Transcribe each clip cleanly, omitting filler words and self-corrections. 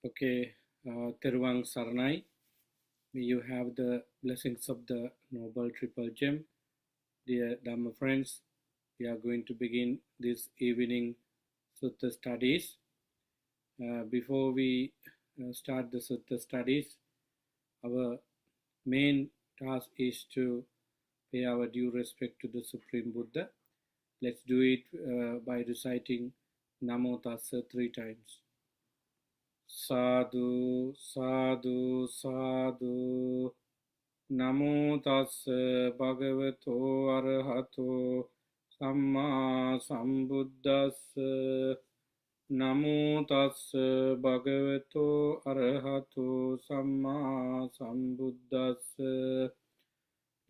Okay, Terwang Saranai, may you have the blessings of the Noble Triple Gem. Dear Dhamma friends, we are going to begin this evening Sutta Studies. Before we start the Sutta Studies, our main task is to pay our due respect to the Supreme Buddha. Let's do it by reciting Namo Tassa 3 times. Sadhu, sadhu, sadhu. Namo tassa bhagavato arahato samma sambuddhassa. Namo tassa bhagavato arahato samma sambuddhassa.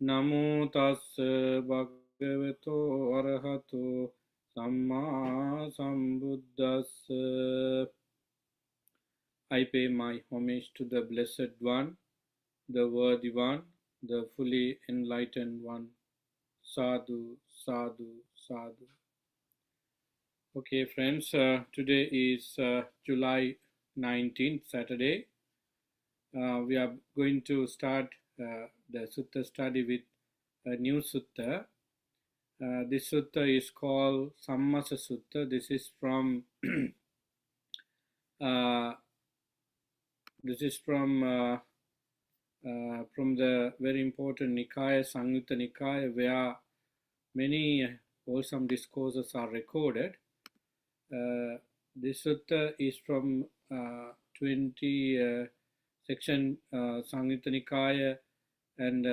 Namo tassa bhagavato arahato samma sambuddhassa. I pay my homage to the Blessed One, the Worthy One, the fully enlightened One. Sadhu, sadhu, sadhu. Okay, friends, today is July 19th, Saturday. We are going to start the Sutta study with a new Sutta. This Sutta is called Sammasa Sutta. This is from the very important Nikaya, Samyutta Nikaya, where many wholesome discourses are recorded. This sutta is from 20 section Samyutta Nikaya, and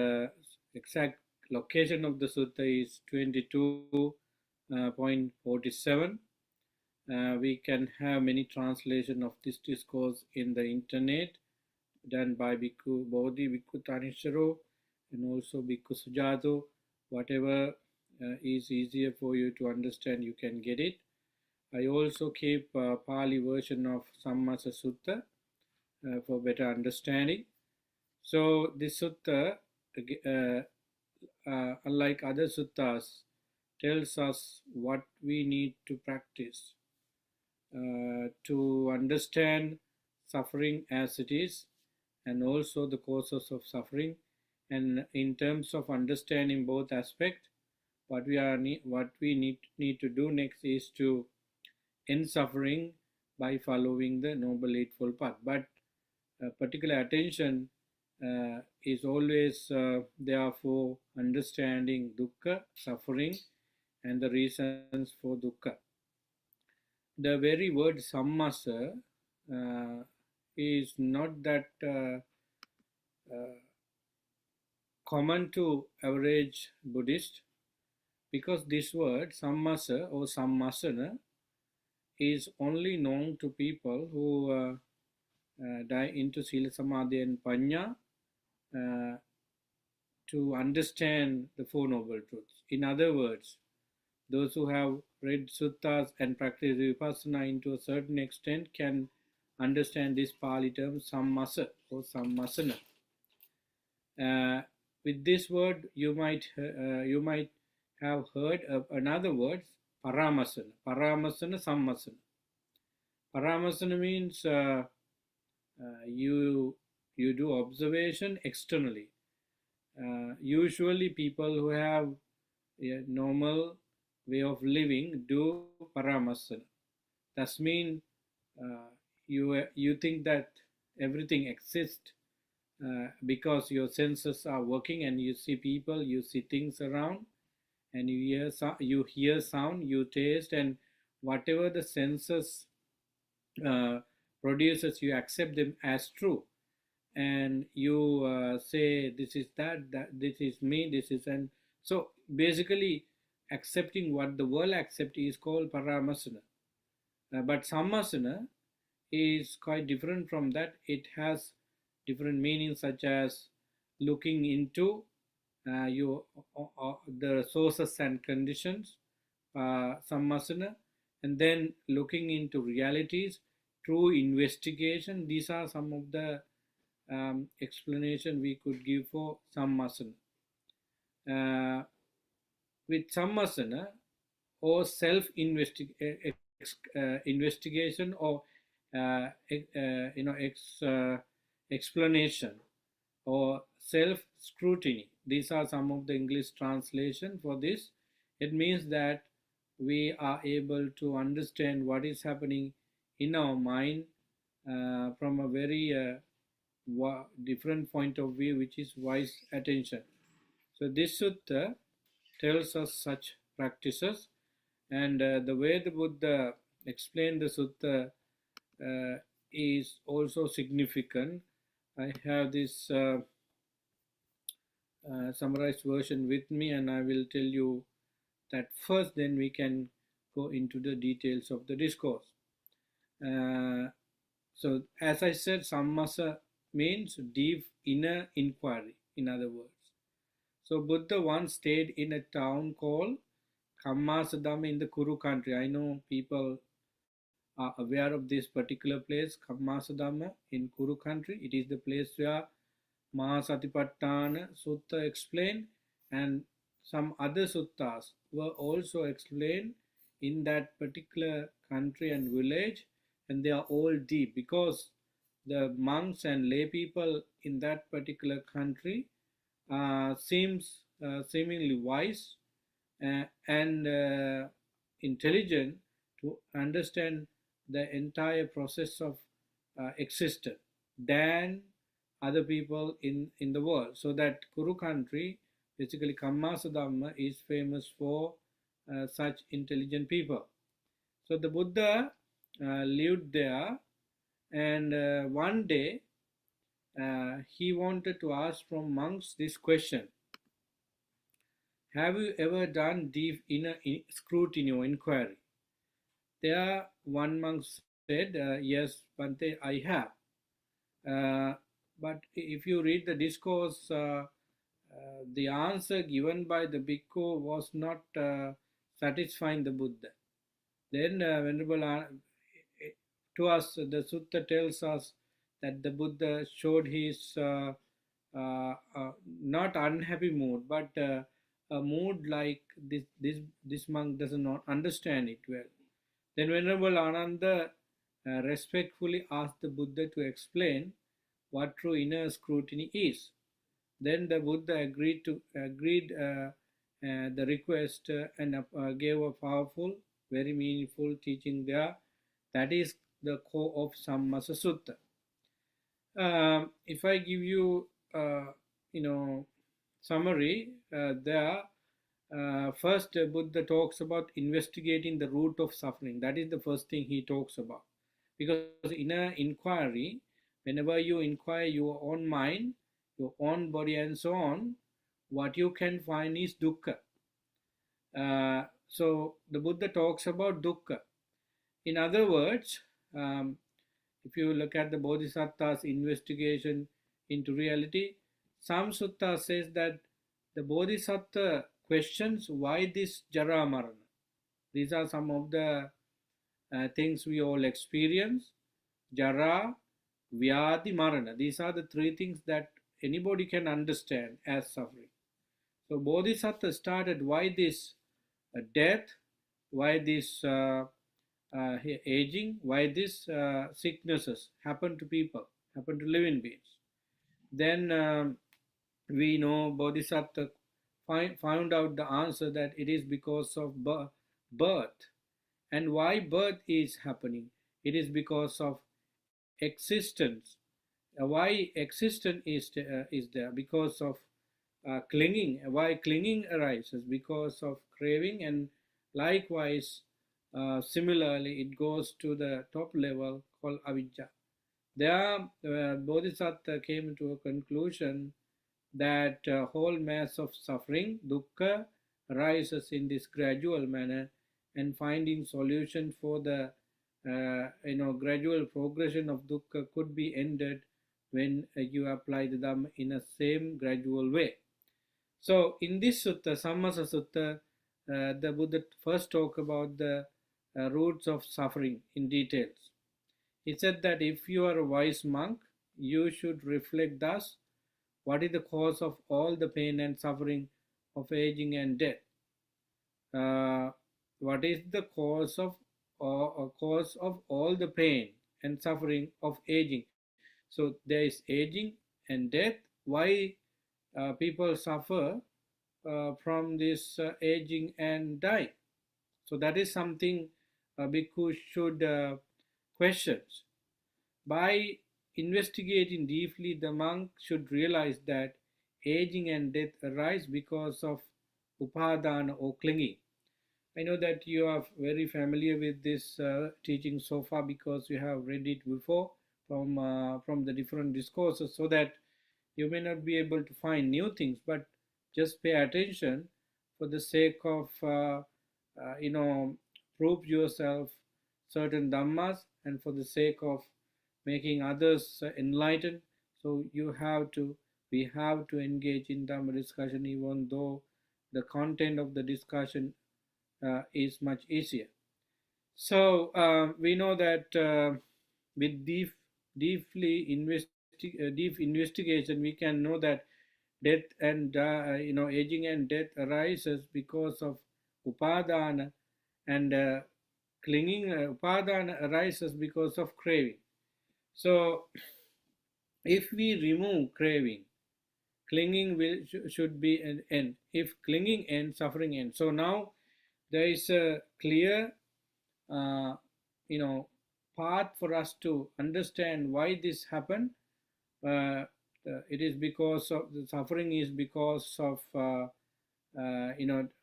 exact location of the sutta is 22.47. We can have many translation of this discourse in the internet done by Bhikkhu Bodhi, Bhikkhu Tanisharo, and also Bhikkhu Sujato. Whatever is easier for you to understand, you can get it. I also keep Pali version of Sammasa Sutta for better understanding. So this sutta, unlike other suttas, tells us what we need to practice to understand suffering as it is, and also the causes of suffering. And in terms of understanding both aspects, what we need to do next is to end suffering by following the Noble Eightfold Path. But particular attention is always there for understanding dukkha, suffering, and the reasons for dukkha. The very word sammasa is not that common to average Buddhist, because this word sammasa or sammasana is only known to people who dive into Sila Samadhi and Panya to understand the Four Noble Truths. In other words, those who have read suttas and practiced vipassana into a certain extent can understand this Pali term sammasa or sammasana. With this word, you might have heard of another word, paramasana. Paramasana, sammasana. Paramasana means you do observation externally. Usually, people who have a normal way of living do paramasana. That means you think that everything exists because your senses are working, and you see people, you see things around, and you hear sound, you taste, and whatever the senses produces, you accept them as true, and you say this is that this is me, this is. And so basically accepting what the world accepts is called paramasana. But sammasana is quite different from that. It has different meanings, such as looking into the sources and conditions, sammasana, and then looking into realities through investigation. These are some of the explanation we could give for sammasana. With sammasana or self investigation or explanation or self scrutiny. These are some of the English translation for this. It means that we are able to understand what is happening in our mind from a very different point of view, which is wise attention. So this sutta tells us such practices, and the way the Buddha explained the sutta is also significant. I have this summarized version with me, and I will tell you that first, then we can go into the details of the discourse. So, as I said, sammasa means deep inner inquiry, in other words. So, Buddha once stayed in a town called Kammasadama in the Kuru country. I know people are aware of this particular place, Kammasadama in Kuru country. It is the place where Mahasatipatthana Sutta explained, and some other suttas were also explained in that particular country and village, and they are all deep because the monks and lay people in that particular country seems seemingly wise and intelligent to understand the entire process of existence than other people in the world. So that Kuru country, basically Kammasadhamma, is famous for such intelligent people. So the Buddha lived there, and one day he wanted to ask from monks this question: have you ever done deep inner scrutiny or inquiry? There, one monk said, yes, Bante, I have. But if you read the discourse, the answer given by the bhikkhu was not satisfying the Buddha. Then, to us, the sutta tells us that the Buddha showed his not unhappy mood, but a mood like this monk does not understand it well. Then Venerable Ananda respectfully asked the Buddha to explain what true inner scrutiny is. Then the Buddha agreed the request and gave a powerful, very meaningful teaching there. That is the core of Sammasa Sutta. If I give you, summary there. First, Buddha talks about investigating the root of suffering. That is the first thing he talks about. Because inner inquiry, whenever you inquire your own mind, your own body, and so on, what you can find is dukkha. So the Buddha talks about dukkha. In other words, if you look at the Bodhisattva's investigation into reality, some sutta says that the Bodhisattva questions why this Jara Marana. These are some of the things we all experience: Jara, Vyadi, Marana. These are the three things that anybody can understand as suffering. So Bodhisattva started why this death, why this aging, why these sicknesses happen to people, happen to living beings. Then we know Bodhisattva found out the answer that it is because of birth. And why birth is happening? It is because of existence. Why existence is there? Because of clinging. Why clinging arises? Because of craving. And likewise, similarly, it goes to the top level called avijja. There, Bodhisattva came to a conclusion that whole mass of suffering, dukkha, arises in this gradual manner, and finding solution for the gradual progression of dukkha could be ended when you apply the Dhamma in a same gradual way. So in this sutta, Sammasa Sutta, the Buddha first talked about the roots of suffering in details. He said that if you are a wise monk, you should reflect thus: what is the cause of all the pain and suffering of aging and death? What is the cause of all the pain and suffering of aging. So there is aging and death. Why people suffer from this aging and die? So that is something bhikkhu should question. By investigating deeply, the monk should realize that aging and death arise because of upadana or clinging. I know that you are very familiar with this teaching so far because you have read it before from the different discourses, so that you may not be able to find new things, but just pay attention for the sake of you know prove yourself certain dhammas and for the sake of making others enlightened. So we have to engage in dhamma discussion, even though the content of the discussion is much easier. So we know that with deep investigation, we can know that death and aging and death arises because of upadana, and clinging. Upadana arises because of craving. So if we remove craving, clinging should be an end. If clinging ends, suffering ends. So now there is a clear uh, you know path for us to understand why this happened. It is because of the suffering is because of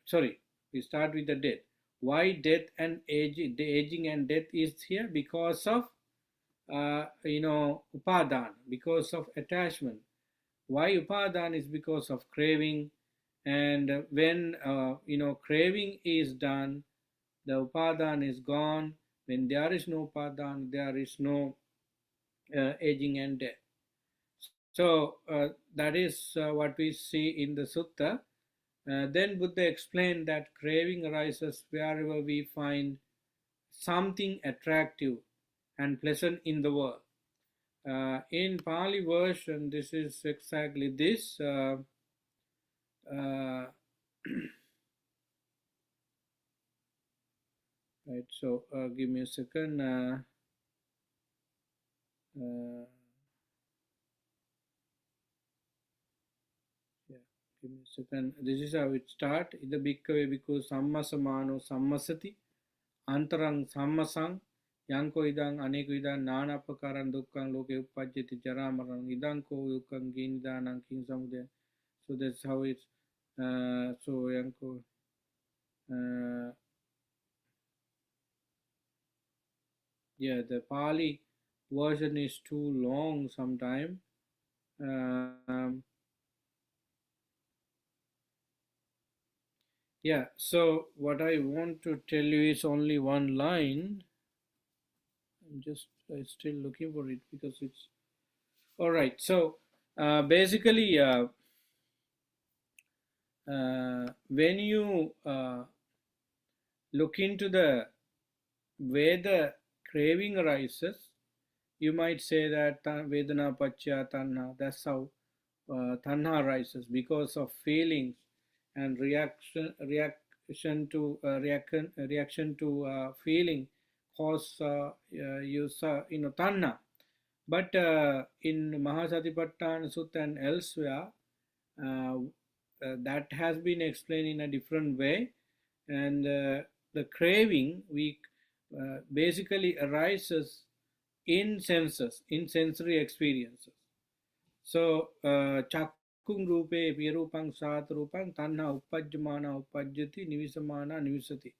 sorry, we start with the death. Why death and aging, the aging and death is here? Because of upadan, because of attachment. Why upadan is because of craving. And when craving is done, the upadan is gone. When there is no upadan, there is no aging and death. So that is what we see in the sutta. Then Buddha explained that craving arises wherever we find something attractive and pleasant in the world. In Pali version, this is exactly this. Right, so give me a second. Yeah, give me a second. This is how it start. Ida bhikkave bhikkhu sammasamano sammasati antarang sammasang yanko idang aneko idang nanapakaran dukkang loke uppajjati jaramaran idang ko dukkang ginidanang king samudaya. So that's how it's so yanko yeah, the Pali version is too long sometime. Yeah, so what I want to tell you is only one line. I'm just still looking for it because it's all right. So basically, when you look into the where the craving arises, you might say that Vedana Pachya Tanha, that's how Tanha arises, because of feelings and reaction to feeling cause Tanha. But in Mahasatipatthana Sutta and elsewhere, that has been explained in a different way, and the craving we basically arises in senses, in sensory experiences. So chakung rupe pirupang sat rupang tanha uppajjamana uppajjati nivisamana nivisati.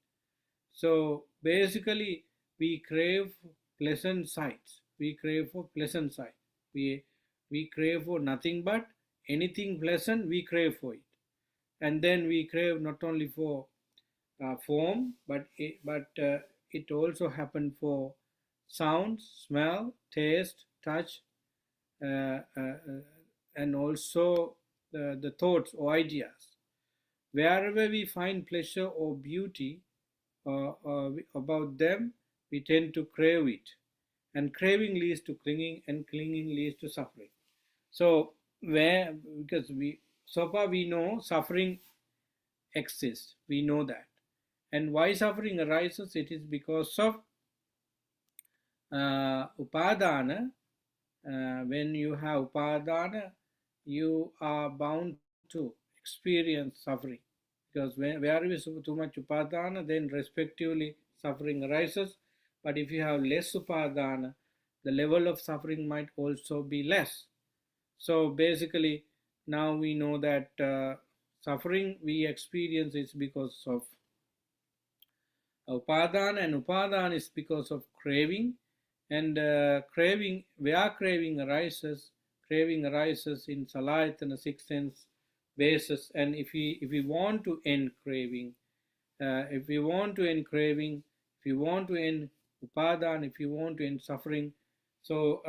So basically we crave pleasant sights. We crave for pleasant sight. We crave for nothing but anything pleasant, we crave for it. And then we crave not only for form, but it also happened for sound, smell, taste, touch, uh, uh, and also the thoughts or ideas. Wherever we find pleasure or beauty about them, we tend to crave it. And craving leads to clinging, and clinging leads to suffering. So, because so far we know suffering exists, we know that. And why suffering arises? It is because of Upadana, when you have upadana, you are bound to experience suffering. Because where is too much upadana, then respectively suffering arises. But if you have less upadana, the level of suffering might also be less. So basically, now we know that suffering we experience is because of upadana, and upadana is because of craving, and craving arises in salayatana six sense basis. And if we want to end craving, if we want to end craving, if you want to end upadana, if you want to end suffering, so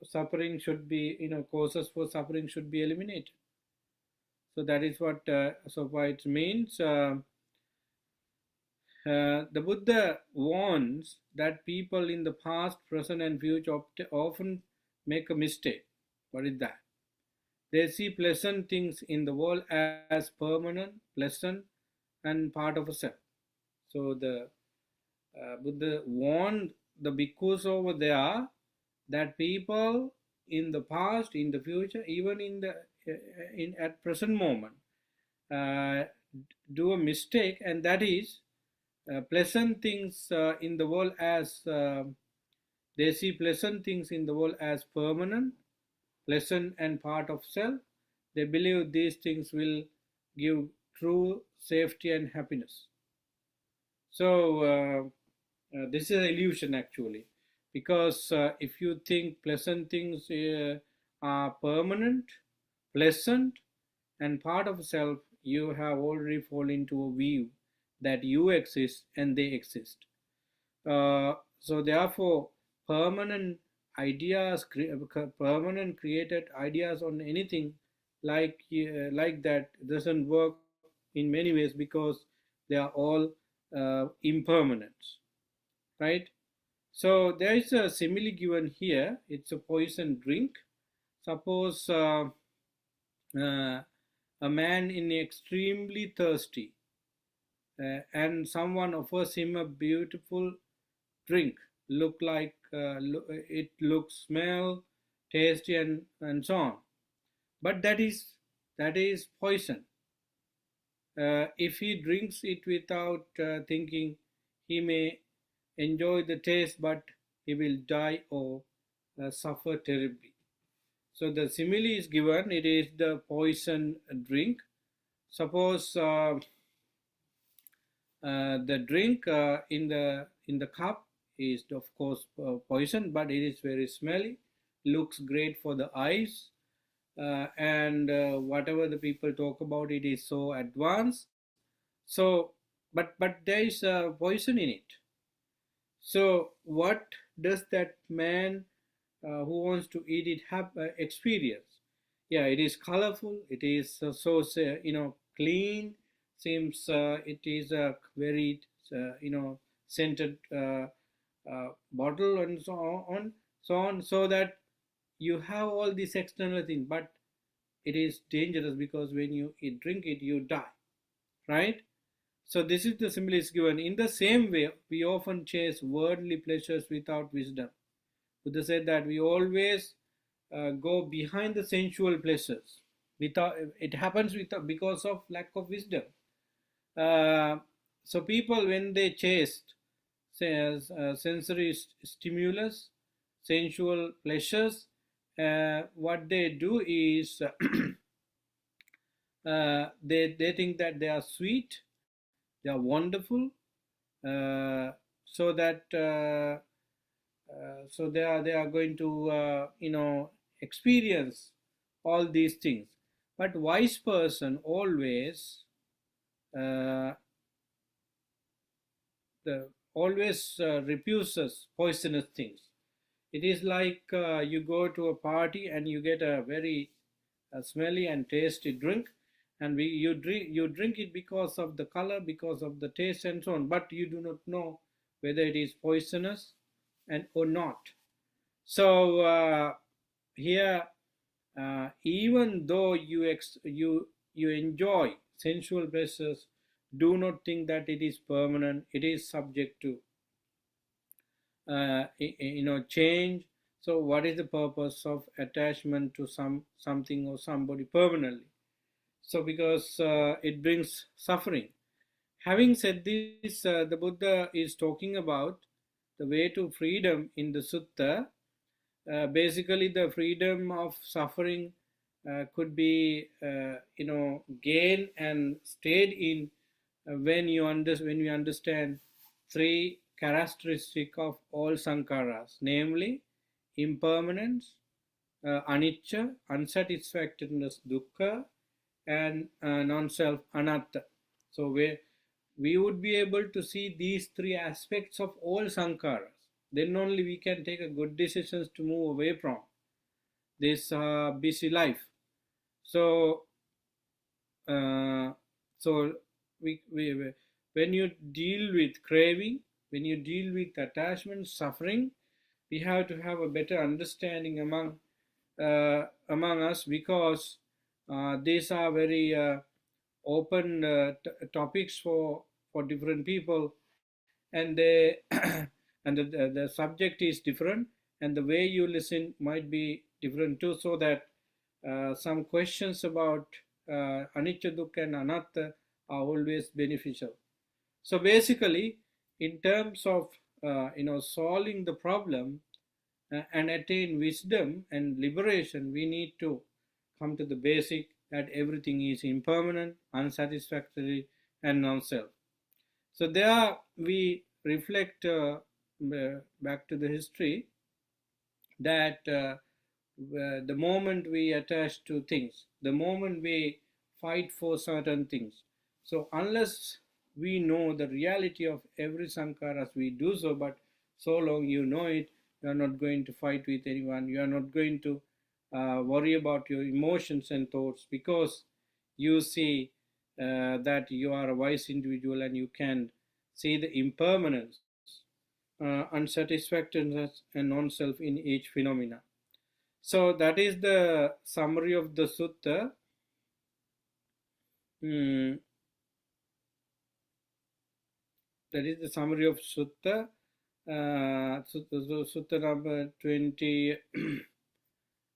suffering should be, causes for suffering should be eliminated. So that is what it means. The Buddha warns that people in the past, present, and future often make a mistake. What is that? They see pleasant things in the world as permanent, pleasant, and part of a self. So the Buddha warned the bhikkhus over there that people in the past, in the future, even in at present moment, uh, do a mistake, and that is pleasant things in the world as they see pleasant things in the world as permanent, pleasant, and part of self. They believe these things will give true safety and happiness. So this is an illusion actually, because if you think pleasant things are permanent, pleasant, and part of self, you have already fallen into a view that you exist and they exist. So therefore, permanent ideas, permanent created ideas on anything like that doesn't work in many ways, because they are all impermanent, right? So there is a simile given here. It's a poison drink. Suppose a man is extremely thirsty, and someone offers him a beautiful drink, it looks, smell, tasty, and so on. But that is poison. If he drinks it without thinking, he may enjoy the taste, but he will die or suffer terribly. So the simile is given. It is the poison drink. Suppose the drink in the cup is of course poison, but it is very smelly, looks great for the eyes, and whatever the people talk about, it is so advanced. So, but there is poison in it. So what does that man who wants to eat it have experience? Yeah, it is colorful. It is clean. Seems it is a very scented bottle, and so on, so that you have all these external things, but it is dangerous, because when you drink it, you die, right? So this is the symbol is given. In the same way, we often chase worldly pleasures without wisdom. Buddha said that we always go behind the sensual pleasures. Without it happens because of lack of wisdom. Uh, so people, when they chase sensory stimulus, sensual pleasures, what they do is they think that they are sweet, they are wonderful, uh, so that so they are going to experience all these things. But wise person always uh, refuses poisonous things. It is like you go to a party and you get a very smelly and tasty drink, and you drink it because of the color, because of the taste, and so on. But you do not know whether it is poisonous and or not. So here, even though you enjoy sensual pleasures, do not think that it is permanent. It is subject to change. So what is the purpose of attachment to something or somebody permanently? So because it brings suffering. Having said this, the Buddha is talking about the way to freedom in the sutta. Basically, the freedom of suffering could be, gained and stayed in when we understand three characteristics of all sankharas, namely impermanence, anicca, unsatisfactoriness, dukkha, and non-self, anatta. So we would be able to see these three aspects of all sankharas. Then only we can take a good decisions to move away from this busy life. So, uh, so when you deal with craving, when you deal with attachment, suffering, we have to have a better understanding among us, because these are very open topics for different people, and they and the subject is different, and the way you listen might be different too, so that some questions about anicca, dukkha, and anatta are always beneficial. So basically, in terms of solving the problem and attain wisdom and liberation, we need to come to the basic that everything is impermanent, unsatisfactory, and non-self. So there we reflect back to the history that the moment we attach to things, the moment we fight for certain things, so unless we know the reality of every sankaras, we do so, but so long you know it, you are not going to fight with anyone, you are not going to worry about your emotions and thoughts, because you see that you are a wise individual and you can see the impermanence, unsatisfactoriness, and non-self in each phenomena. So that is the summary of the sutta. Mm, that is the summary of sutta. Sutta number 20,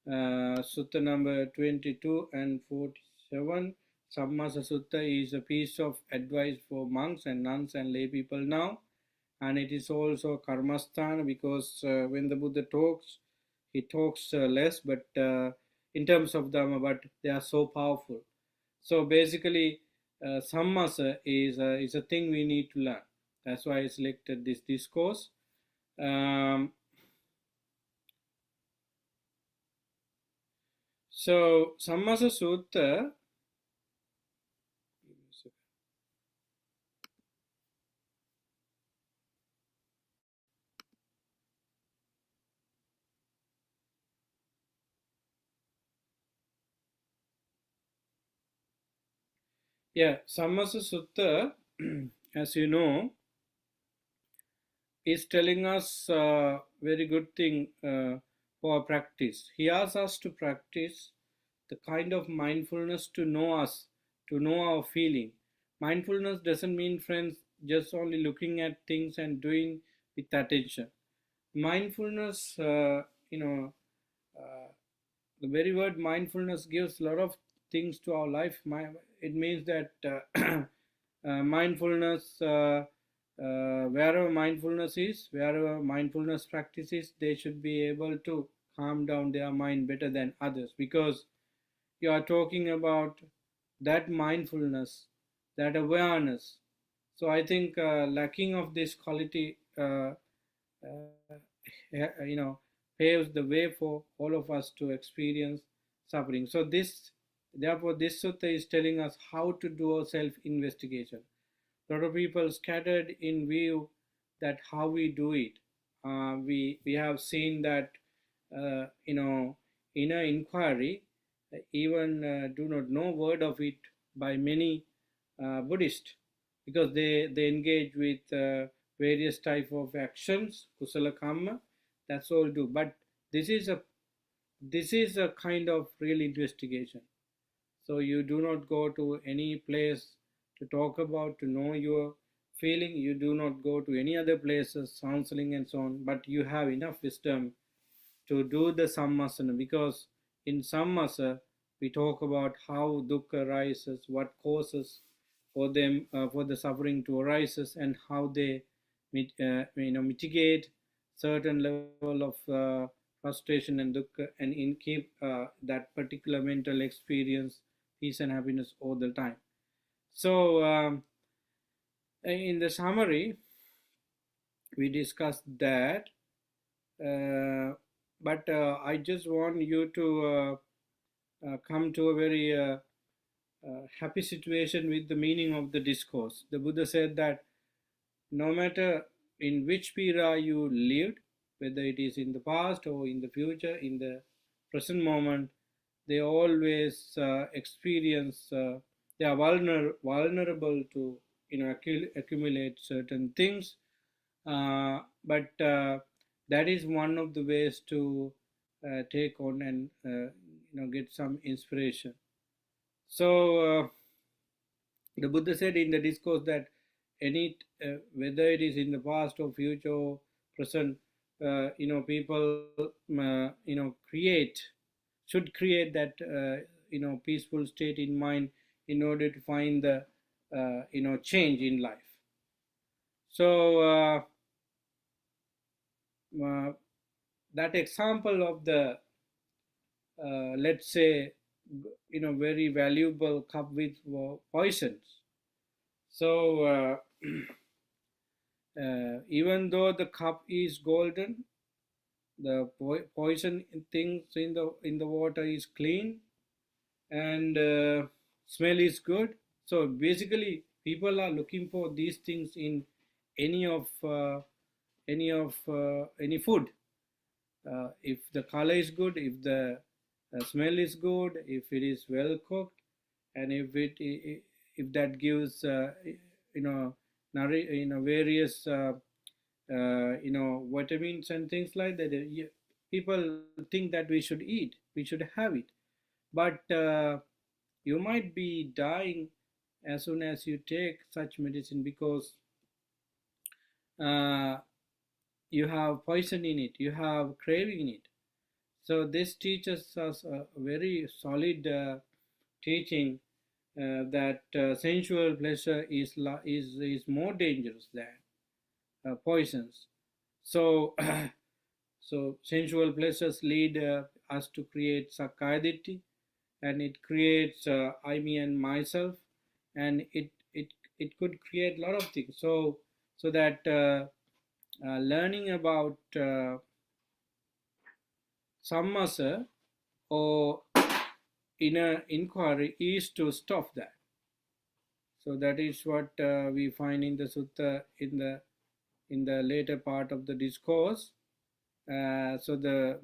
sutta number 22 and 47. Sammasa Sutta is a piece of advice for monks and nuns and lay people now, and it is also karmasthana, because when the Buddha talks, he talks less, but in terms of dhamma, but they are so powerful. So basically, sammasa is a thing we need to learn. That's why I selected this discourse. So Sammasa Sutta. Yeah, Sammasa Sutta, as you know, is telling us a very good thing for practice. He asks us to practice the kind of mindfulness to know us, to know our feeling. Mindfulness doesn't mean, friends, just only looking at things and doing with attention. Mindfulness, uh, the very word mindfulness gives a lot of things to our life. It means that mindfulness, wherever mindfulness is, wherever mindfulness practices, they should be able to calm down their mind better than others, because you are talking about that mindfulness, that awareness. So I think lacking of this quality, paves the way for all of us to experience suffering. So therefore, this sutta is telling us how to do our self-investigation. A lot of people scattered in view that how we do it. We have seen that inner inquiry even do not know word of it by many Buddhists, because they engage with various type of actions, kusala karma, that's all do. But this is a this is a kind of real investigation. So you do not go to any place to talk about, to know feeling, you do not go to any other places, counseling and so on, but you have enough wisdom to do the sammasana, because in sammasa we talk about how dukkha arises, what causes for them, for the suffering to arises, and how they mitigate certain level of frustration and dukkha, and in keep that particular mental experience peace and happiness all the time. So in the summary we discussed that, but I just want you to come to a very happy situation with the meaning of the discourse. The Buddha said that no matter in which era you lived, whether it is in the past or in the future, in the present moment, they always experience, they are vulnerable to accumulate certain things, but that is one of the ways to take on and get some inspiration. So the Buddha said in the discourse that any whether it is in the past or future or present, people create should create that peaceful state in mind in order to find the change in life. So that example of the let's say very valuable cup with poisons. So even though the cup is golden, the poison things in the water is clean, and smell is good. So basically people are looking for these things in any of any food. If the color is good, if the smell is good, if it is well cooked, and if that gives you know various vitamins and things like that, people think that we should eat, we should have it, but you might be dying as soon as you take such medicine, because uh, you have poison in it, you have craving in it. So this teaches us a very solid teaching that sensual pleasure is more dangerous than poisons. So so sensual pleasures lead us to create sakkaya, and it creates I, me, and myself, and it could create a lot of things. So that learning about sammasa or inner inquiry is to stop that. So that is what we find in the sutta in the later part of the discourse. So the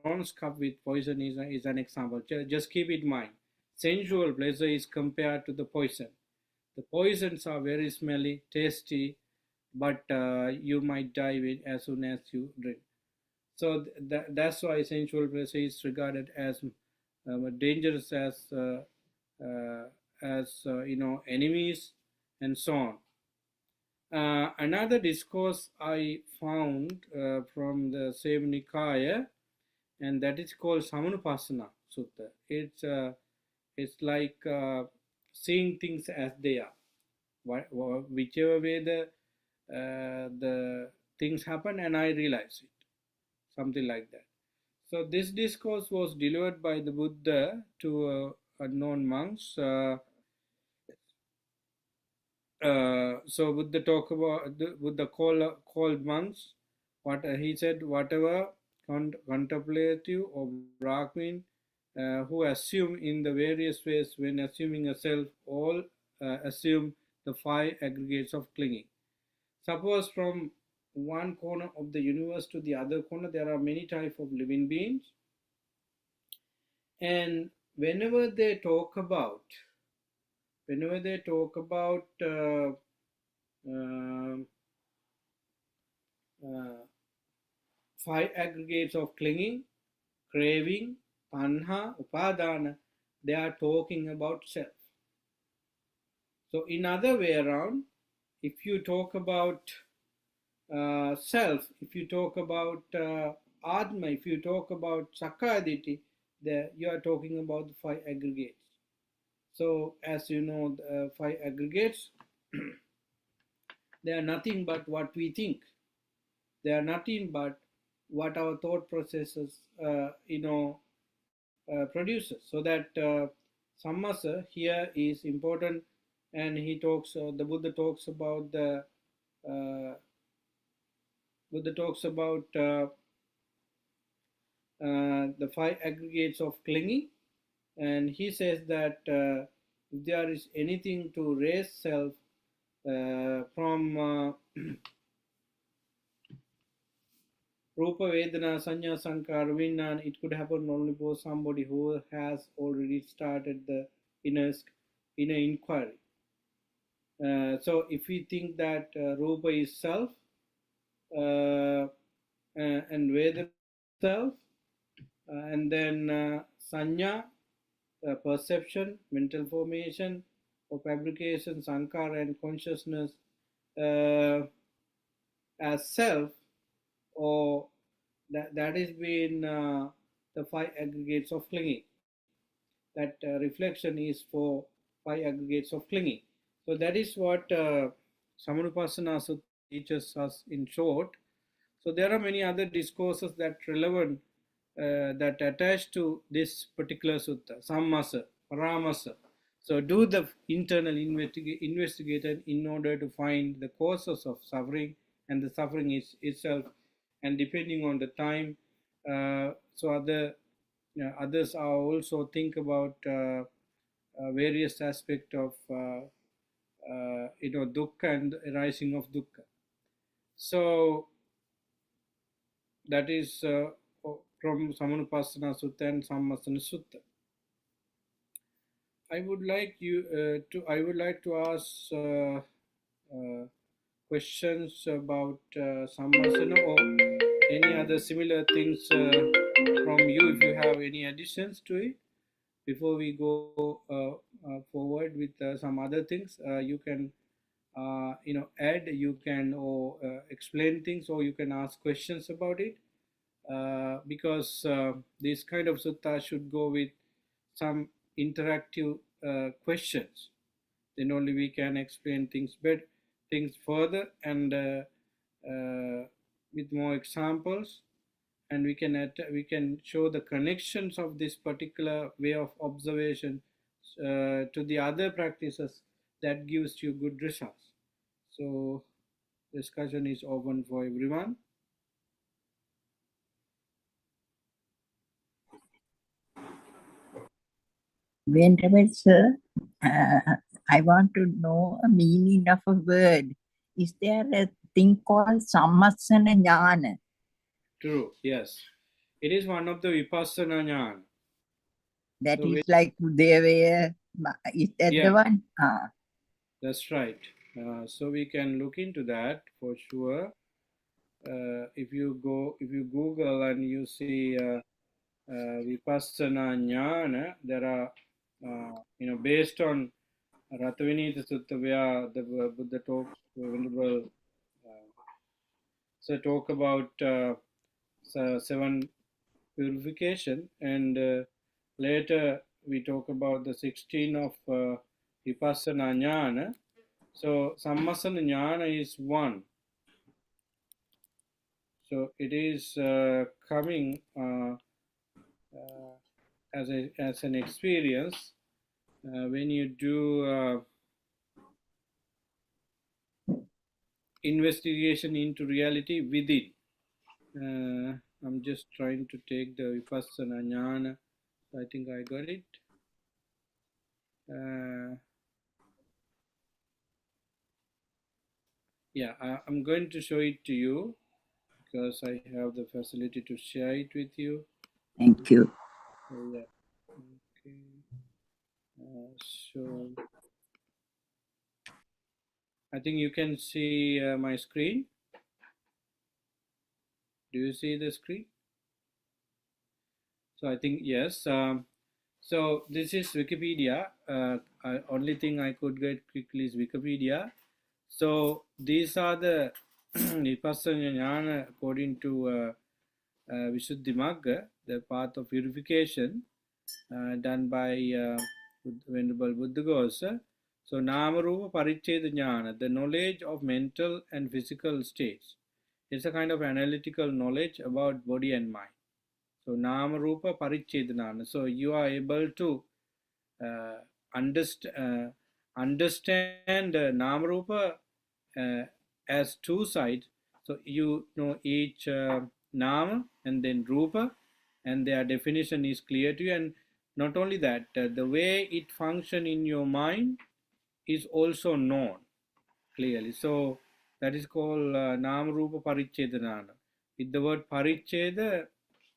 bronze cup with poison is an example. Just keep in mind, sensual pleasure is compared to the poison. The poisons are very smelly, tasty, but you might die as soon as you drink. So that's why sensual pleasure is regarded as dangerous as enemies and so on. Another discourse I found from the same Nikaya, and that is called Samanupassana Sutta. It's like seeing things as they are. Whichever way the things happen, and I realize it, something like that. So this discourse was delivered by the Buddha to unknown monks. So Buddha talk about Buddha called monks. What he said, whatever contemplative or Brahmin who assume in the various ways when assuming a self, all assume the five aggregates of clinging. Suppose from one corner of the universe to the other corner, there are many types of living beings, and whenever they talk about uh, uh, five aggregates of clinging, craving, tanha, upadana, they are talking about self. So in other way around, if you talk about self, if you talk about Atma, if you talk about Sakaditi, you are talking about the five aggregates. So, as you know, the five aggregates, they are nothing but what we think. They are nothing but what our thought processes, produces. So that sammasa here is important, and he talks. The Buddha talks about uh, the five aggregates of clinging, and he says that if there is anything to raise self from Rupa Vedana Sanya Sankar Vinyan, it could happen only for somebody who has already started the inner, inner inquiry. So if we think that Rupa is self and Vedana is self, and then Sanya, perception, mental formation, or fabrication, Sankara, and consciousness uh, as self, or that is been the five aggregates of clinging. That reflection is for five aggregates of clinging. So that is what Samanupasana Sutta teaches us in short. So there are many other discourses that relevant that attach to this particular sutta, sammasa, paramasa. So do the internal investigation in order to find the causes of suffering and the suffering is itself, and depending on the time. So others are also think about various aspects of dukkha and arising of dukkha. So that is from Samanupasana Sutta and Sammasana Sutta. I would like to ask questions about Sammasana or any other similar things from you if you have any additions to it. Before we go forward with some other things, you can add, you can or explain things, or you can ask questions about it. Because this kind of sutta should go with some interactive questions. Then only we can explain things further and with more examples, and we can show the connections of this particular way of observation to the other practices that gives you good results. So discussion is open for everyone. Venerable sir, I want to know a meaning of a word. Is there a thing called sammasana jnana? True, yes. It is one of the vipassana jnana. That So is like Udevaya. Is that yeah, the one? that's right. So we can look into that for sure. If you Google and you see vipassana jnana, there are based on Rathavinita Sutta, where the Buddha talks, Venerable, so talk about seven purification, and later we talk about the 16 of vipassana jnana. So sammasana jnana is one. So it is coming as an experience when you do investigation into reality within. I'm just trying to take the vipassana jnana. I think I got it. Uh, yeah, I'm going to show it to you because I have the facility to share it with you. Thank you. So, yeah. Okay. So I think you can see my screen. Do you see the screen? So I think yes. So this is Wikipedia. Only thing I could get quickly is Wikipedia. So these are the vipassana jnana according to Visuddhimagga, the path of purification done by Venerable Buddhaghosa. So Namarupa Paricheda Jnana, the knowledge of mental and physical states. It's a kind of analytical knowledge about body and mind. So Namarupa Paricheda Jnana. So you are able to uh, understand Namarupa as two sides. So you know each Nama and then Rupa, and their definition is clear to you. And not only that, the way it functions in your mind is also known clearly. So that is called Nama Rupa Parichedanana. With the word Paricheda,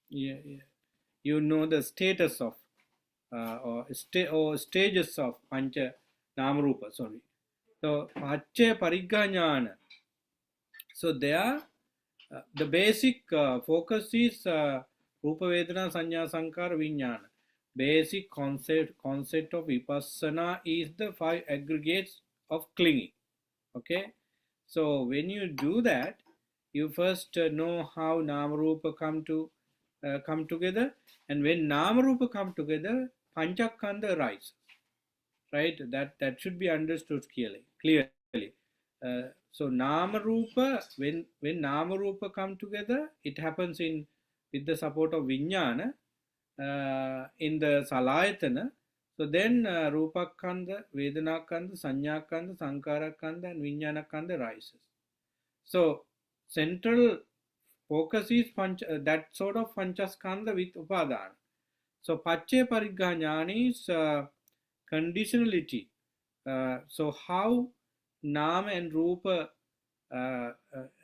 you know the status of or stages of Pancha Namarupa, sorry. So Pacha Pariganyana. So there, the basic focus is Rupa Vedana Sanya Sankara Vijnana. Basic concept of Vipassana is the five aggregates of clinging. Okay, so when you do that, you first know how Namarupa come together, and when Namarupa come together, Panchakanda arises. Right? That should be understood clearly. So Namarupa, when Namarupa come together, it happens in with the support of Vijnana in the Salayatana. So then Rupakanda, Vedanakanda, Sanyakanda, Sankarakanda, and Vijnanakanda rises. So central focus is that sort of Panchaskanda with Upadana. So Pache Pariganyani is conditionality. So how Nam and Rupa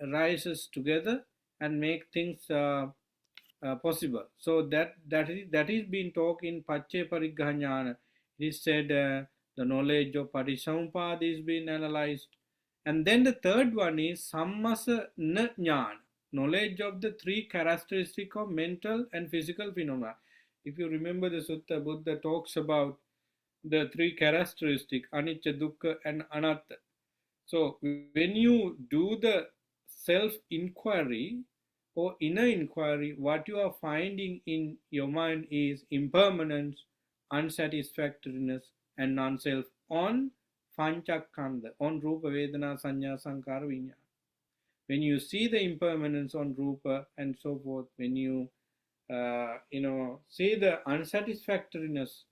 rises together and make things possible. So that is being taught in Pache Pariganyana. It is said the knowledge of Parisampada is being analyzed. And then the third one is Sammasa Jnana, knowledge of the three characteristics of mental and physical phenomena. If you remember the Sutta, Buddha talks about the three characteristics, Anicca, Dukkha, and Anatta. So when you do the self-inquiry or inner inquiry, what you are finding in your mind is impermanence, unsatisfactoriness, and non-self on Panchakanda, on Rupa, Vedana, Sanya, Sankara, Vijnana. When you see the impermanence on Rupa and so forth, when you see the unsatisfactoriness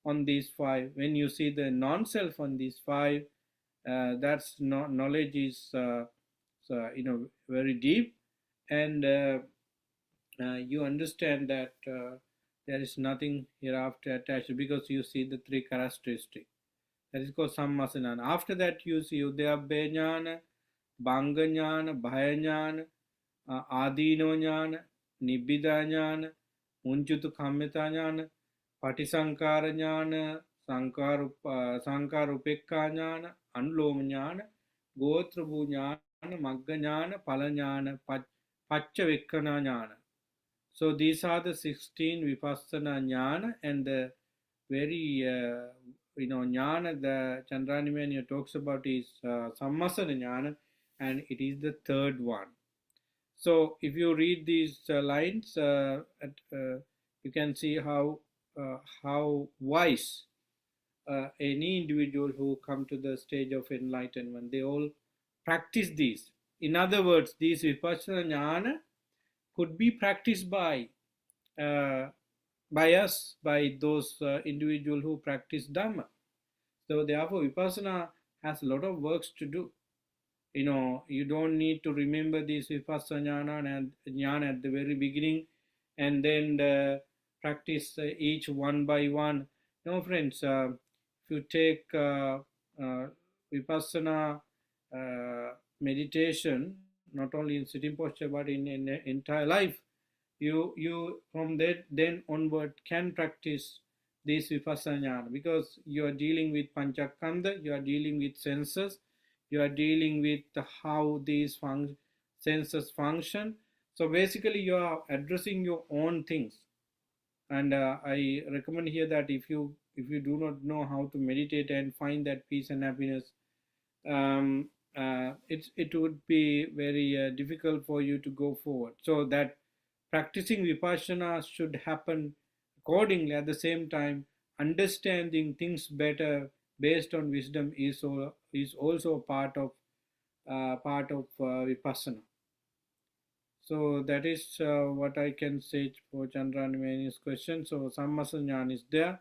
on these five, when you see the non-self on these five, that's knowledge is very deep, and you understand that there is nothing hereafter attached because you see the three characteristics. That is called sammasanana. After that, you see Udayabhya Jnana, Bhanga Jnana, Bhaya Jnana, Adino Jnana, Nibbida Jnana, Munchutu Kammita Jnana, Patisankara Jnana, Sankarupekka Jnana, Anuloma Jnana, Gotrabhu Jnana, Magga Jnana, Pala Jnana, Pachavekkana Jnana. So these are the 16 Vipassana Jnana, and the very Jnana the Chandranimanya talks about is Sammasana Jnana, and it is the third one. So if you read these lines, you can see how wise any individual who come to the stage of enlightenment, they all practice these. In other words, these Vipassana Jnana could be practiced by us, by those individuals who practice Dhamma. So therefore, Vipassana has a lot of works to do. You don't need to remember this Vipassana and Jnana at the very beginning and then practice each one by one. No, friends, if you take Vipassana meditation, not only in sitting posture but in entire life, you from that then onward can practice this Vipassana because you are dealing with Panchakanda, you are dealing with senses, you are dealing with how these senses function. So basically you are addressing your own things, and I recommend here that if you do not know how to meditate and find that peace and happiness, it would be very difficult for you to go forward. So that practicing vipassana should happen accordingly. At the same time, understanding things better based on wisdom is also a part of vipassana. So that is what I can say for Chandranimani's question. So Sammasanyan is there.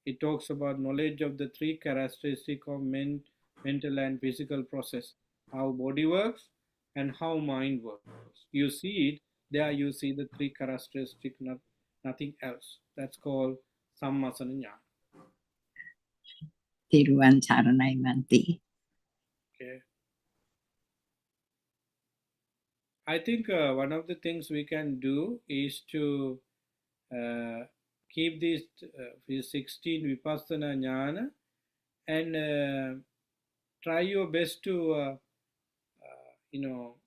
It talks about knowledge of the three characteristics of mental and physical process, how body works and how mind works. You see it there. You see the three characteristics, nothing else. That's called Sammasanyan. Tiruvan Saranai Manti. Okay. I think one of the things we can do is to uh, keep these 16 vipassana jnana and try your best to you know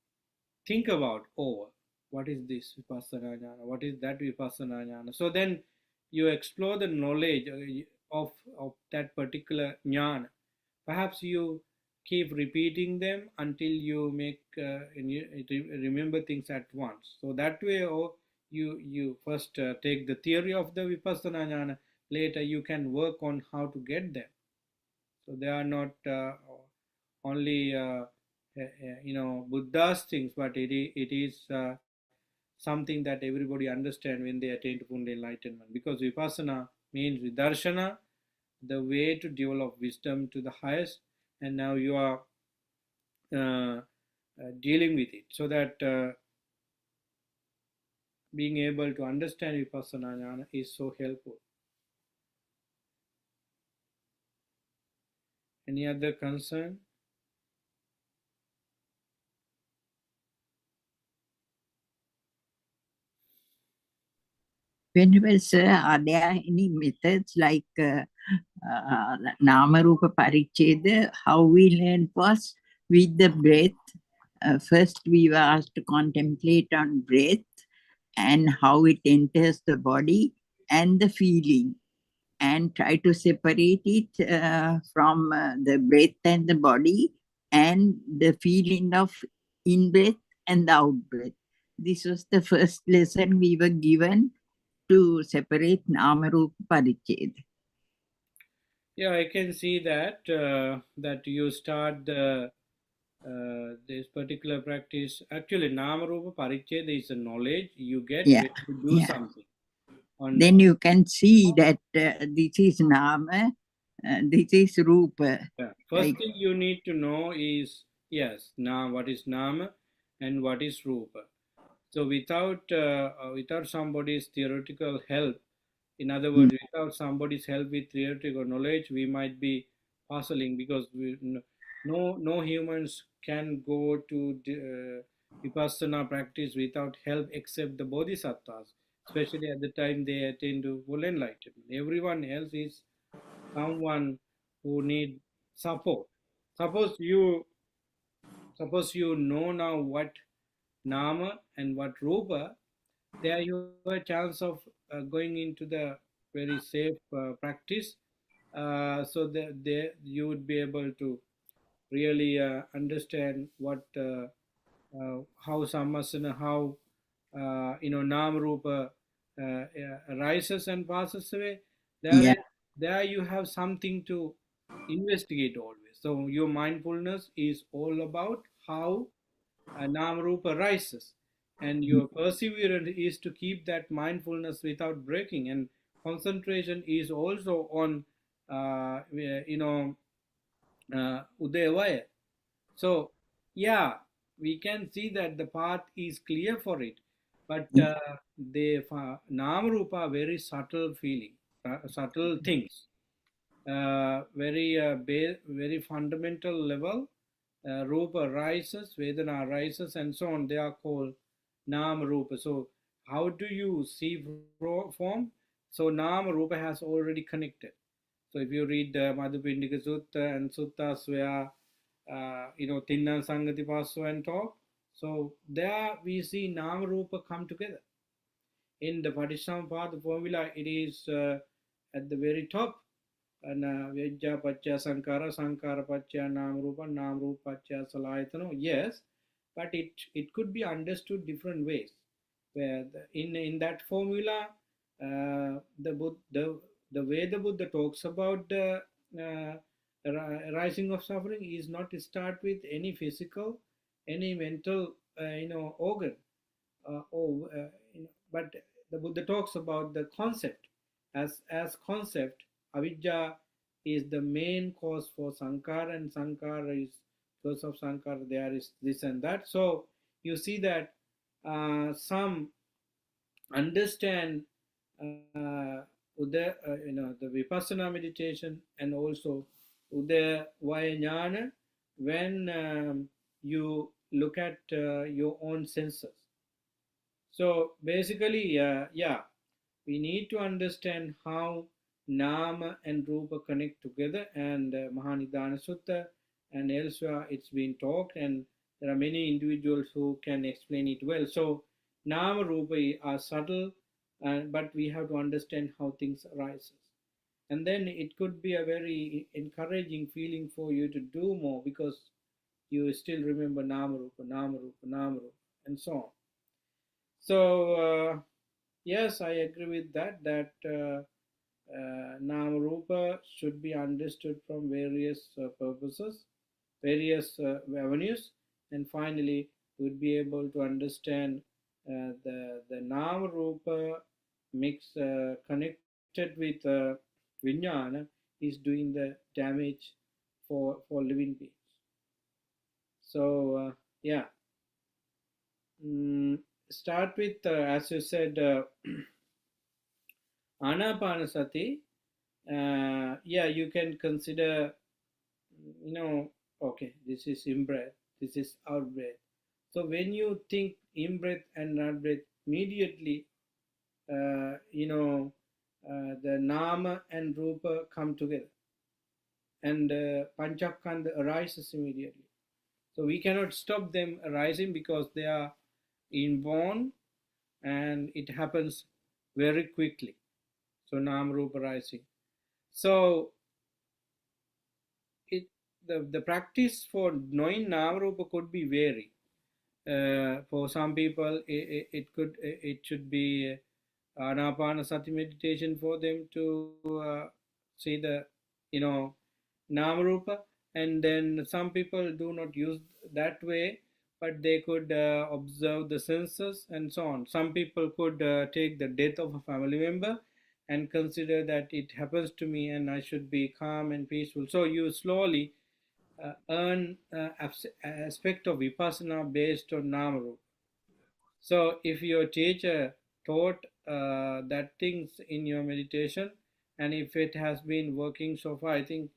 think about over what is this vipassana jnana, what is that vipassana jnana. So then you explore the knowledge of that particular jnana. Perhaps you keep repeating them until you make and you remember things at once. So that way, oh, you first take the theory of the vipassana jnana. Later, you can work on how to get them. So they are not only Buddha's things, but it is something that everybody understand when they attain to Punda enlightenment. Because vipassana means vidarshana, the way to develop wisdom to the highest, and now you are dealing with it, so that being able to understand vipassana jnana is so helpful. Any other concern? Venerable sir, are there any methods like Nama Rupa Paricheda? How we learned was with the breath. First, we were asked to contemplate on breath and how it enters the body and the feeling, and try to separate it from the breath and the body and the feeling of in breath and the out breath. This was the first lesson we were given to separate Namarupa Paricheda. Yeah, I can see that that you start this particular practice. Actually, Nama Rupa Paricheda is a knowledge you get Yeah, when you do yeah. something. On Then you can see that this is Nama, this is Rupa. yeah. First Like, thing you need to know is yes, now what is Nama and what is Rupa. So without somebody's theoretical help, in other mm, words, without somebody's help with theoretical knowledge, we might be puzzling because no humans can go to vipassana practice without help except the bodhisattvas, especially at the time they attain to full enlightenment. Everyone else is someone who need support. Suppose you suppose you know now what nama and what rupa, there you have a chance of going into the very safe practice, so that there you would be able to really understand what how sammasana, how nam rupa arises and passes away. There yeah, is there you have something to investigate always. So your mindfulness is all about how Nam Rupa rises. And your perseverance is to keep that mindfulness without breaking. And concentration is also on, Udayavaya. So, yeah, we can see that the path is clear for it. But the Nam Rupa are very subtle feeling, subtle things, very fundamental level. Rupa rises, Vedana rises, and so on. They are called Nam Rupa. So, how do you see form? So, Nam Rupa has already connected. So, if you read Madhupindika Sutta and Suttas where Tinnan Sangati Paso and talk, so there we see Nam Rupa come together. In the Padisambhada formula, it is at the very top. and Vijja Pacha Sankara, Sankara Pacha Nam Rupa Pacha Salayatano. Yes, but it could be understood different ways. Where in that formula, the way the Buddha talks about the rising of suffering is not to start with any physical, any mental, organ, but the Buddha talks about the concept as concept. Avidya is the main cause for sankara, and sankara is because of sankara there is this and that. So you see that some understand the vipassana meditation and also Uday Vayanyana when you look at your own senses. So basically, yeah, we need to understand how Nama and Rupa connect together, and Mahanidana Sutta and elsewhere it's been talked, and there are many individuals who can explain it well. So Nama Rupa are subtle, but we have to understand how things arise. And then it could be a very encouraging feeling for you to do more because you still remember Nama Rupa, Nama Rupa, Nama Rupa, and so on. So yes, I agree with that. That Nama Rupa should be understood from various purposes, various avenues, and finally we'd be able to understand the Nama Rupa mix connected with Vijnana is doing the damage for living beings. So yeah, mm, start with as you said. Anapanasati, yeah, you can consider, okay, this is in breath, this is out breath. So when you think in breath and out breath, immediately, the Nama and Rupa come together and Panchakanda arises immediately. So we cannot stop them arising because they are inborn and it happens very quickly. So Nam Rupa rising. So it the practice for knowing Nam Rupa could be vary. For some people, it should be Anapanasati meditation for them to see the you know Nam Rupa, and then some people do not use that way, but they could observe the senses and so on. Some people could take the death of a family member and consider that it happens to me and I should be calm and peaceful. So you slowly earn aspect of vipassana based on Nama Rupa. So if your teacher taught that things in your meditation, and if it has been working so far, I think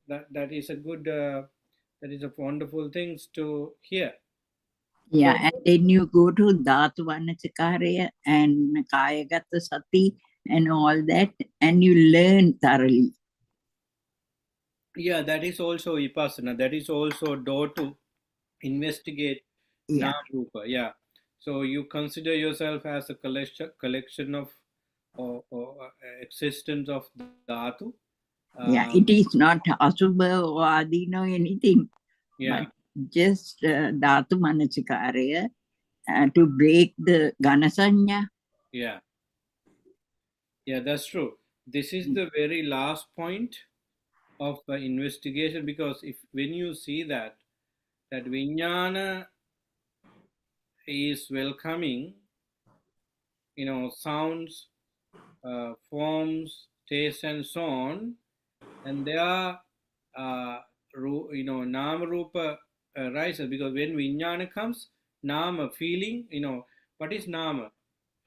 that is a good, that is a wonderful things to hear. Yeah, So and then you go to Dhatu Vanachakarya and Kayagata Sati and all that, and you learn thoroughly. yeah, that is also vipassana. That is also door to investigate Yeah, Nam Rupa. Yeah. So you consider yourself as a collection of or existence of dhatu. yeah. Um, It is not Asubha or Adino anything, but yeah, just Dhatu Vanachakarya to break the Ganasanya. yeah, yeah. That's true. This is the very last point of investigation because if when you see that vijnana is welcoming, sounds, forms, taste, and so on, and they are nama rupa rises because when vijnana comes, nama feeling, what is nama?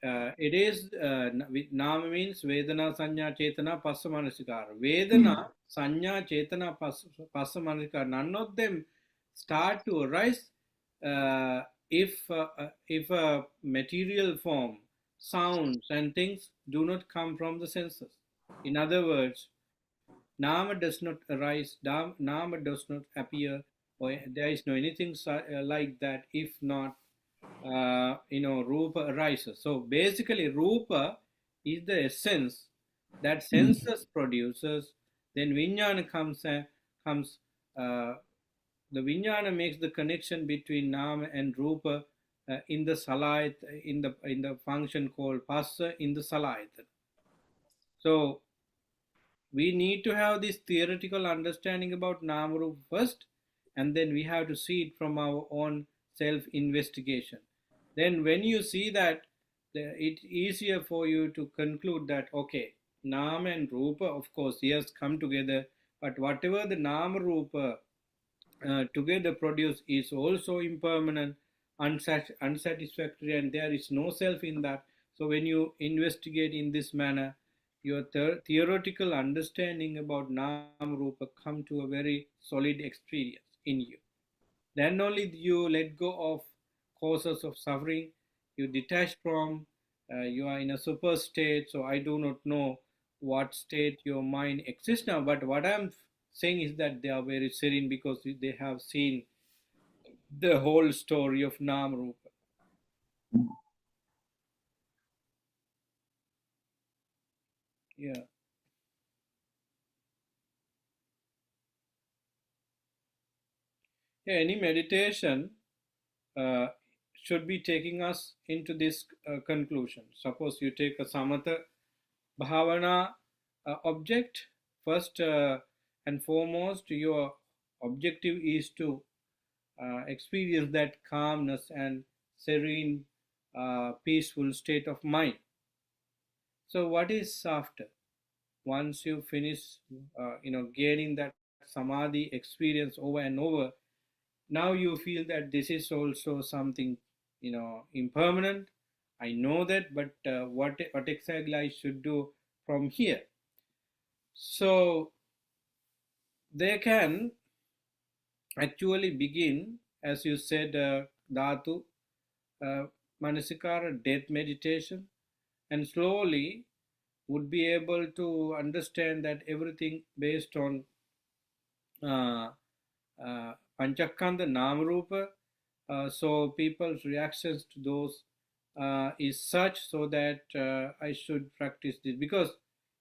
It is nama means vedana sanya chetana passa manasikara. Mm. Vedana sanya chetana passa manasikara, none of them start to arise if a material form, sounds and things do not come from the senses. In other words, Nama does not arise, Nama does not appear, or there is no anything like that if not, Rupa arises. So basically, Rupa is the essence that Mm. senses produces, then Vijnana comes uh, the Vijnana makes the connection between Nama and Rupa in the Salayat, in the function called Passa in the Salayat. So we need to have this theoretical understanding about Namarup first, and then we have to see it from our own self investigation. Then, when you see that, it's easier for you to conclude that okay, Nam and Rupa, of course, yes, come together, but whatever the Nama Rupa together produce is also impermanent, unsatisfactory, and there is no self in that. So, when you investigate in this manner, your theoretical understanding about Nam Rupa come to a very solid experience in you. Then only you let go of causes of suffering. You detach from. You are in a super state. So I do not know what state your mind exists now. But what I'm saying is that they are very serene because they have seen the whole story of Nam Rupa. Yeah. Yeah. Any meditation uh, should be taking us into this conclusion. Suppose you take a samatha bhavana object, first and foremost, your objective is to experience that calmness and serene, peaceful state of mind. So, what is after? Once you finish, gaining that samadhi experience over and over, now you feel that this is also something, impermanent. I know that, but what exactly I should do from here? So they can actually begin, as you said, dhatu, uh, manasikara, death meditation, and slowly would be able to understand that everything based on uh, Panchakanda Namarupa. So people's reactions to those is such so that I should practice this because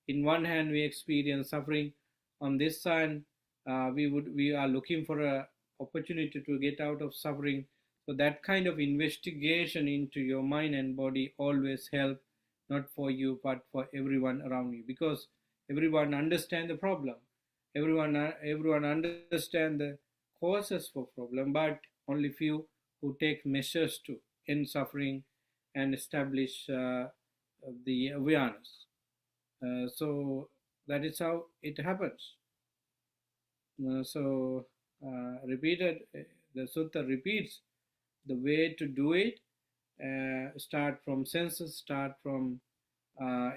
in one hand we experience suffering, on this side we are looking for a opportunity to get out of suffering. So that kind of investigation into your mind and body always help, not for you but for everyone around you, because everyone understand the problem, everyone understand the causes for problem, but only few who take measures to end suffering and establish the awareness. So that is how it happens. Repeated, the sutta repeats the way to do it. Start from senses, start from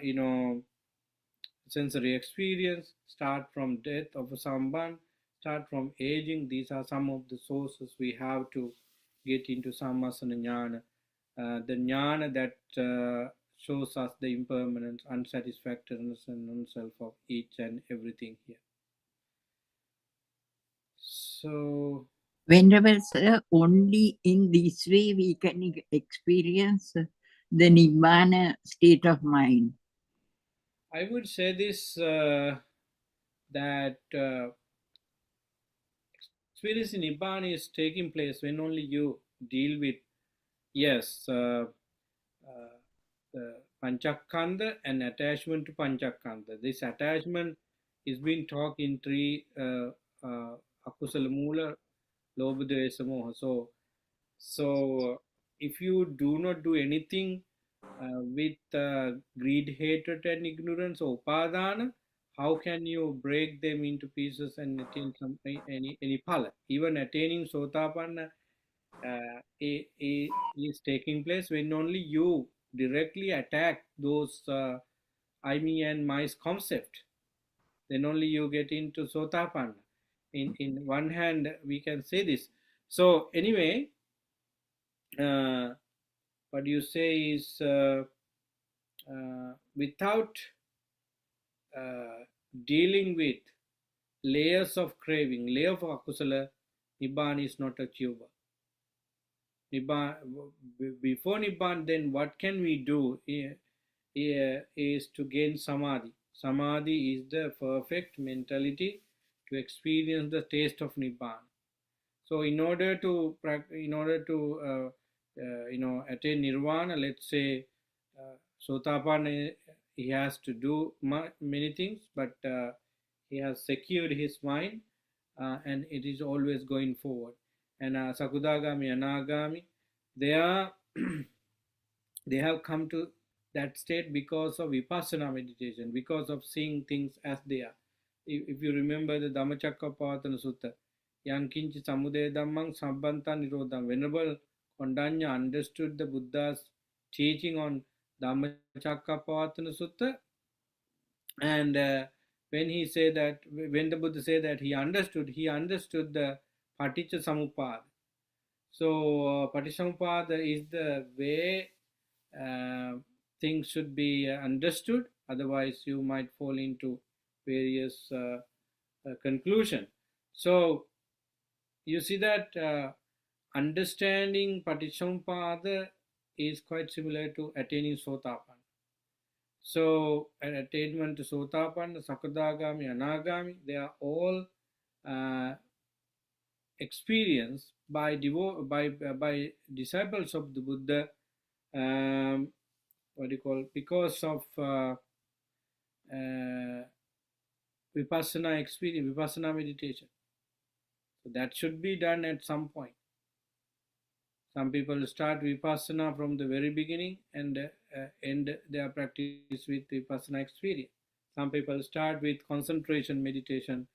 you know sensory experience, start from death of a samban, start from aging. These are some of the sources we have to get into sammasana jnana, the jnana that shows us the impermanence, unsatisfactoriness, and non-self of each and everything here. So Venerable Sir, only in this way we can experience the Nibbana state of mind. I would say this that experience in Nibbana is taking place when only you deal with, yes, the Panchakanda and attachment to Panchakanda. This attachment is being taught in three Akusala Mula, Lobha, Dvesa, Moha. So if you do not do anything with greed, hatred, and ignorance or upadana, how can you break them into pieces and attain any phala? Even attaining sotapanna is taking place when only you directly attack those I, me, and my's concept. Then only you get into sotapanna. In one hand, we can say this. So anyway, uh, what you say is without uh, dealing with layers of craving, layer of akusala, Nibbana is not achievable. Before Nibbana, then what can we do is to gain samadhi. Samadhi is the perfect mentality to experience the taste of Nibbana. So in order to attain nirvana, let's say Sotapanna, he has to do many things, but he has secured his mind, and it is always going forward. And Sakudagami, Anagami, they are they have come to that state because of vipassana meditation, because of seeing things as they are. If you remember the Dhammacakkappavattana Sutta, Yankinchi Samudaya Dhammang Sabbanta Nirodham, Venerable Kondanya understood the Buddha's teaching on Dhammacakkappavattana Sutta, and when he said that, when the Buddha said that he understood the Paticca Samuppada. So Paticca is the way things should be understood, otherwise you might fall into various conclusion. So you see that understanding Paticca is quite similar to attaining Sotapanna. So an attainment to Sotapanna, Sakadagami, Anagami, they are all uh, experienced by disciples of the Buddha, what do you call, because of vipassana experience, vipassana meditation. So that should be done at some point. Some people start vipassana from the very beginning and end their practice with vipassana experience. Some people start with concentration meditation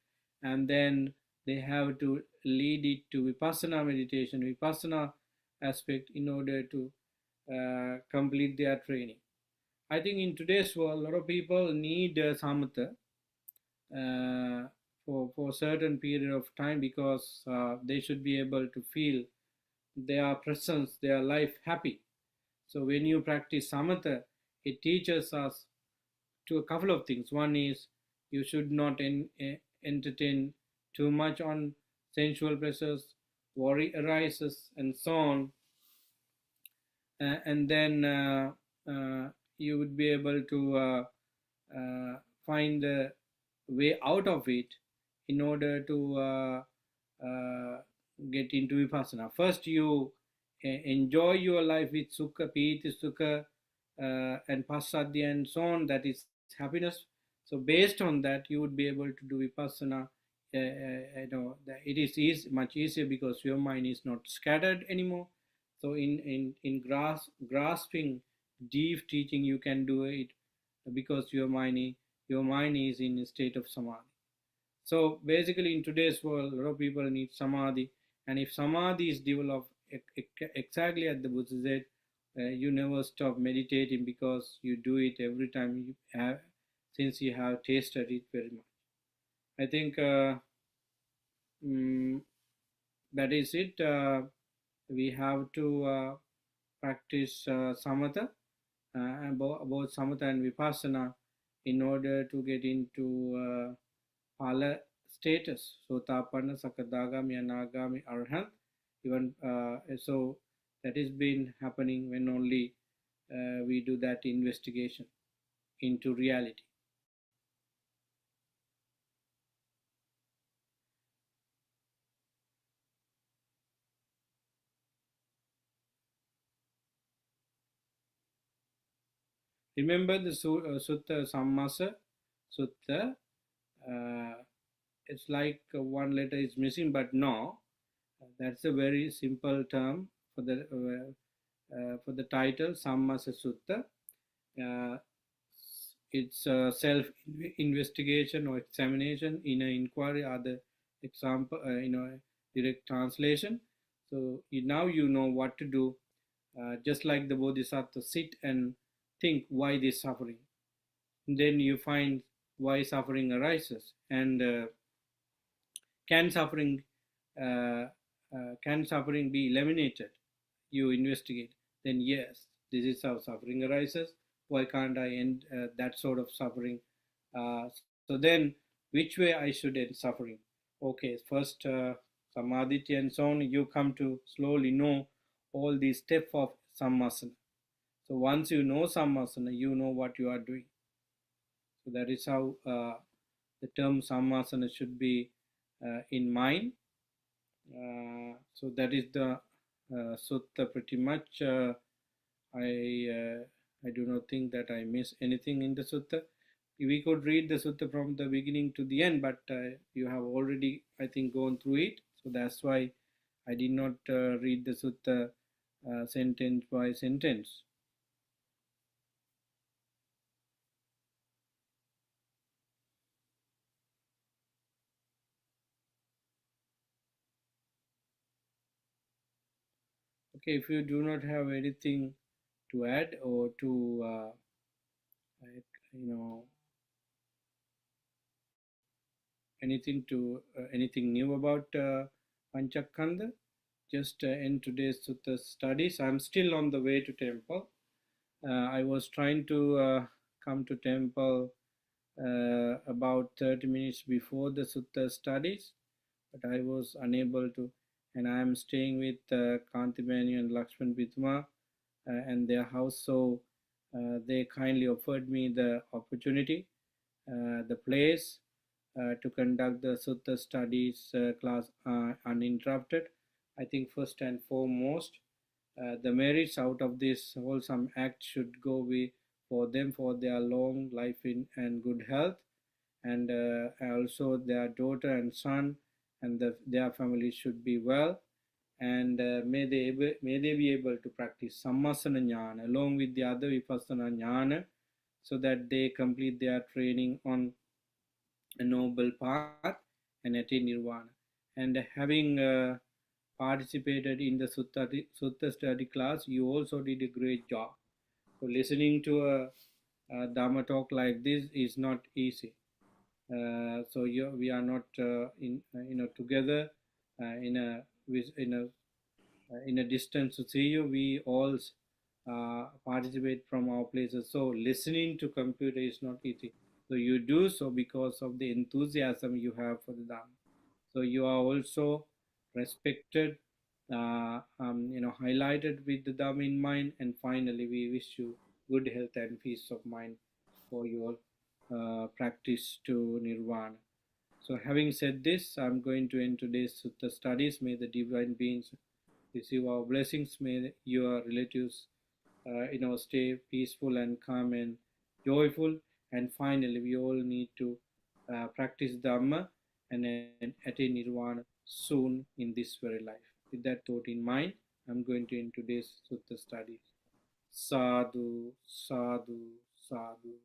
and then they have to lead it to vipassana meditation, vipassana aspect in order to complete their training. I think in today's world, a lot of people need samatha for a certain period of time because they should be able to feel their presence, their life happy. So when you practice samatha, it teaches us to a couple of things. One is you should not entertain too much on sensual pleasures, worry arises, and so on. And then you would be able to find the way out of it in order to get into vipassana. First, you enjoy your life with sukha, piti, sukha, and pasadya, and so on. That is happiness. So, based on that, you would be able to do vipassana. It is much easier because your mind is not scattered anymore. So, grasping deep teaching, you can do it because your mind is in a state of samadhi. So basically, in today's world, a lot of people need samadhi, and if samadhi is developed exactly as the Buddha said, you never stop meditating because you do it every time you have, since you have tasted it very much. I think mm, that is it. We have to practice samatha, both samatha and vipassana, in order to get into phala status, Sotapanna, Sakadagami, Anagami, Arhat. Even so, that is been happening when only we do that investigation into reality. Remember the Sutta Sammasa Sutta. It's like one letter is missing, but no, that's a very simple term for the title Sammasa Sutta. Uh, it's self investigation or examination, inner inquiry, other example, direct translation. So now you know what to do. Just like the Bodhisattva, sit and think why this suffering. Then you find why suffering arises, and can suffering uh, can suffering be eliminated? You investigate. Then yes, this is how suffering arises. Why can't I end that sort of suffering? So then, which way I should end suffering? Okay, first samadhi and so on. You come to slowly know all these steps of sammasana. So once you know sammasana, you know what you are doing. So that is how the term sammasana should be in mind. So that is the sutta pretty much. I do not think that I miss anything in the sutta. We could read the sutta from the beginning to the end, but you have already, I think, gone through it. So that's why I did not read the sutta sentence by sentence. Okay, if you do not have anything to add or to, like, anything new about Panchakanda, just in today's Sutta studies. I'm still on the way to temple. I was trying to come to temple about 30 minutes before the Sutta studies, but I was unable to. And I am staying with Kantibani and Lakshman Pituma and their house, so they kindly offered me the opportunity, the place to conduct the Sutta studies class uninterrupted. I think first and foremost, the merits out of this wholesome act should go for them for their long life and good health, and also their daughter and son and their family should be well, and may they be able to practice sammasana jnana along with the other vipassana jnana, so that they complete their training on a noble path and attain nirvana. And having participated in the sutta study class, you also did a great job. So listening to a dharma talk like this is not easy. So we are not together in a in a distance to see you. We all participate from our places. So listening to computer is not easy. So you do so because of the enthusiasm you have for the Dharma. So you are also respected, highlighted with the Dharma in mind. And finally, we wish you good health and peace of mind for your practice to Nirvana. So having said this, I'm going to end today's Sutta studies. May the divine beings receive our blessings. May your relatives, stay peaceful and calm and joyful. And finally, we all need to practice Dhamma and attain Nirvana soon in this very life. With that thought in mind, I'm going to end today's Sutta study. Sadhu, sadhu, sadhu.